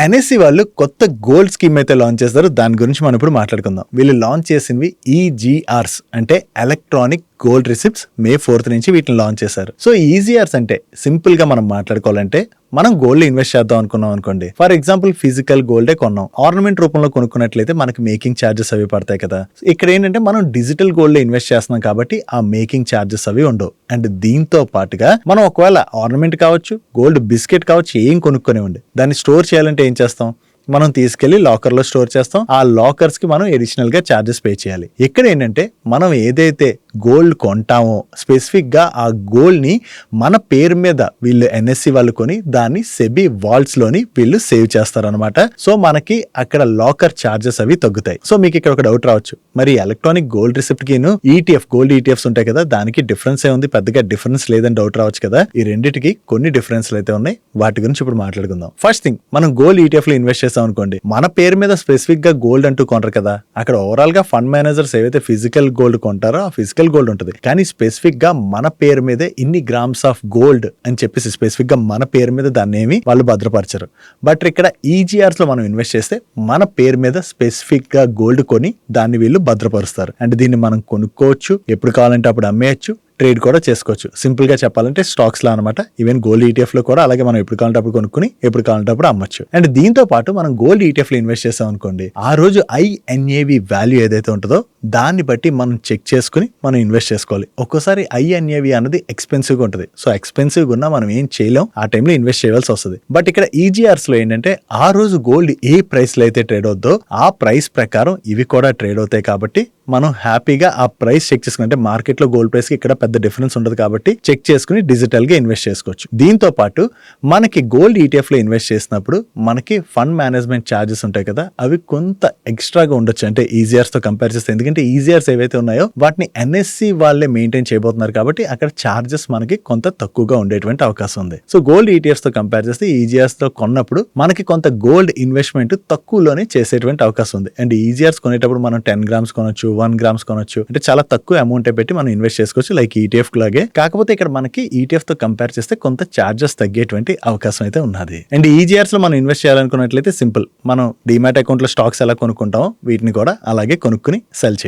NSC వాళ్ళు కొత్త gold scheme అయితే లాంచ్ చేస్తారు. దాని గురించి మనం ఇప్పుడు మాట్లాడుకుందాం. వీళ్ళు లాంచ్ చేసినవి ఈజీఆర్స్ అంటే ఎలక్ట్రానిక్ గోల్డ్ రిసిప్ట్స్. మే 4th నుంచి వీటిని లాంచ్ చేశారు. సో ఈజీఆర్స్ అంటే సింపుల్ గా మనం మాట్లాడుకోవాలంటే మనం గోల్డ్ ఇన్వెస్ట్ చేద్దాం అనుకున్నాం అనుకోండి. ఫర్ ఎగ్జాంపుల్ ఫిజికల్ గోల్డే కొన్నాం, ఆర్నమెంట్ రూపంలో కొనుక్కున్నట్లయితే మనకి మేకింగ్ ఛార్జెస్ అవి పడతాయి కదా. ఇక్కడ ఏంటంటే మనం డిజిటల్ గోల్డ్ ఇన్వెస్ట్ చేస్తున్నాం కాబట్టి ఆ మేకింగ్ ఛార్జెస్ అవి ఉండవు. అండ్ దీంతో పాటుగా మనం ఒకవేళ ఆర్నమెంట్ కావచ్చు, గోల్డ్ బిస్కెట్ కావచ్చు, ఏం కొనుక్కొనివ్వండి, దాన్ని స్టోర్ చేయాలంటే ఏం చేస్తాం, మనం తీసుకెళ్లి లాకర్ లో స్టోర్ చేస్తాం. ఆ లాకర్స్ కి మనం అడిషనల్ గా ఛార్జెస్ పే చేయాలి. ఇక్కడ ఏంటంటే మనం ఏదైతే గోల్డ్ కొంటామో స్పెసిఫిక్ గా ఆ గోల్డ్ ని మన పేరు మీద వీళ్ళు ఎన్ఎస్సి వాళ్ళు కొని దాన్ని సెబీ వాల్ట్స్ లోని వీళ్ళు సేవ్ చేస్తారనమాట. సో మనకి అక్కడ లాకర్ ఛార్జెస్ అవి తగ్గుతాయి. సో మీకు ఇక్కడ ఒక డౌట్ రావచ్చు, మరి ఎలక్ట్రానిక్ గోల్డ్ రిసిప్ట్ కి ఈటీఎఫ్ గోల్డ్ ఈటీఎఫ్స్ ఉంటాయి కదా, దానికి డిఫరెన్స్ ఏ ఉంది, పెద్దగా డిఫరెన్స్ లేదని డౌట్ రావచ్చు కదా. ఈ రెండింటికి కొన్ని డిఫరెన్స్లు అయితే ఉన్నాయి, వాటి గురించి ఇప్పుడు మాట్లాడుకుందాం. ఫస్ట్ థింగ్, మనం గోల్డ్ ఈటీఎఫ్ లో ఇన్వెస్ట్ చేస్తాం అనుకోండి, మన పేరు మీద స్పెసిఫిక్ గా గోల్డ్ అంటూ కొంటారు కదా. అక్కడ ఓవరాల్ గా ఫండ్ మేనేజర్స్ ఏవైతే ఫిజికల్ గోల్డ్ కొంటారో ఆ ఫిజికల్ గోల్డ్ ఉంటుంది, కానీ స్పెసిఫిక్ గా మన పేరు మీదే ఇన్ని గ్రామ్స్ ఆఫ్ గోల్డ్ అని చెప్పేసి స్పెసిఫిక్ గా మన పేరు మీద దాన్ని ఏమి వాళ్ళు భద్రపరచరు. బట్ ఇక్కడ ఈజీఆర్స్ లో మనం ఇన్వెస్ట్ చేస్తే మన పేరు మీద స్పెసిఫిక్ గా గోల్డ్ కొని దాన్ని వీళ్ళు భద్రపరుస్తారు. అంటే దీన్ని మనం కొనుక్కోవచ్చు, ఎప్పుడు కావాలంటే అప్పుడు అమ్మేయచ్చు, ట్రేడ్ కూడా చేసుకోవచ్చు. సింపుల్ గా చెప్పాలంటే స్టాక్స్ లా అనమాట. ఈవెన్ గోల్డ్ ఈటీఎఫ్ లో కూడా అలాగే మనం ఎప్పుడు కావాలంటే అప్పుడు కొనుక్కుని ఎప్పుడు కావాలంటే అప్పుడు అమ్మచ్చు. అండ్ దీంతో పాటు మనం గోల్డ్ ఈటీఎఫ్ లో ఇన్వెస్ట్ చేసాం అనుకోండి, ఆ రోజు ఐఎన్ఏవి వాల్యూ ఏదైతే ఉంటుందో దాన్ని బట్టి మనం చెక్ చేసుకుని మనం ఇన్వెస్ట్ చేసుకోవాలి. ఒక్కోసారి ఐఎన్ఏవి అనేది ఎక్స్పెన్సివ్ గా ఉంటుంది. సో ఎక్స్పెన్సివ్ గా ఉన్నా మనం ఏం చేయలేం, ఆ టైంలో ఇన్వెస్ట్ చేయవలసి వస్తుంది. బట్ ఇక్కడ ఈజీఆర్స్ లో ఏంటంటే ఆ రోజు గోల్డ్ ఏ ప్రైస్ లో అయితే ట్రేడ్ అవుతుందో ఆ ప్రైస్ ప్రకారం ఇవి కూడా ట్రేడ్ అవుతాయి కాబట్టి మనం హ్యాపీగా ఆ ప్రైస్ చెక్ చేసుకుని, అంటే మార్కెట్ లో గోల్డ్ ప్రైస్ కి ఇక్కడ పెద్ద డిఫరెన్స్ ఉండదు కాబట్టి చెక్ చేసుకుని డిజిటల్ గా ఇన్వెస్ట్ చేసుకోవచ్చు. దీంతో పాటు మనకి గోల్డ్ ఈటీఎఫ్ లో ఇన్వెస్ట్ చేసినప్పుడు మనకి ఫండ్ మేనేజ్మెంట్ ఛార్జెస్ ఉంటాయి కదా, అవి కొంత ఎక్స్ట్రాగా ఉండొచ్చు, అంటే ఈజీఆర్స్ తో కంపేర్ చేస్తే. ఎందుకంటే ఈజీఆర్స్ ఏవైతే ఉన్నాయో వాటిని ఎన్ఎస్సి వాళ్ళే మెయింటైన్ చేయబోతున్నారు కాబట్టి అక్కడ ఛార్జెస్ మనకి కొంత తక్కువగా ఉండేటువంటి అవకాశం ఉంది. సో గోల్డ్ ఈటీఎఫ్స్ తో కంపేర్ చేస్తే ఈజీఆర్స్ తో కొన్నప్పుడు మనకి కొంత గోల్డ్ ఇన్వెస్ట్మెంట్ తక్కువలోనే చేసేటువంటి అవకాశం ఉంది. అండ్ ఈజీఆర్స్ కొనేటప్పుడు మనం 10 grams కొనొచ్చు, 1 grams కొనొచ్చు, అంటే చాలా తక్కువ అమౌంట్ పెట్టి మనం ఇన్వెస్ట్ చేసుకోవచ్చు, లైక్ ఈటీఎఫ్ లాగే. కాకపోతే ఇక్కడ మనకి ఈటీఎఫ్ తో కంపేర్ చేస్తే కొంత చార్జెస్ తగ్గేటువంటి అవకాశం అయితే ఉన్నది. అండ్ ఈజీఆర్స్ లో మనం ఇన్వెస్ట్ చేయాలనుకున్నట్లయితే సింపుల్, మనం డిమాట్ అకౌంట్ లో స్టాక్స్ ఎలా కొనుక్కుంటామో వీటిని కూడా అలాగే కొనుక్కుని సెల్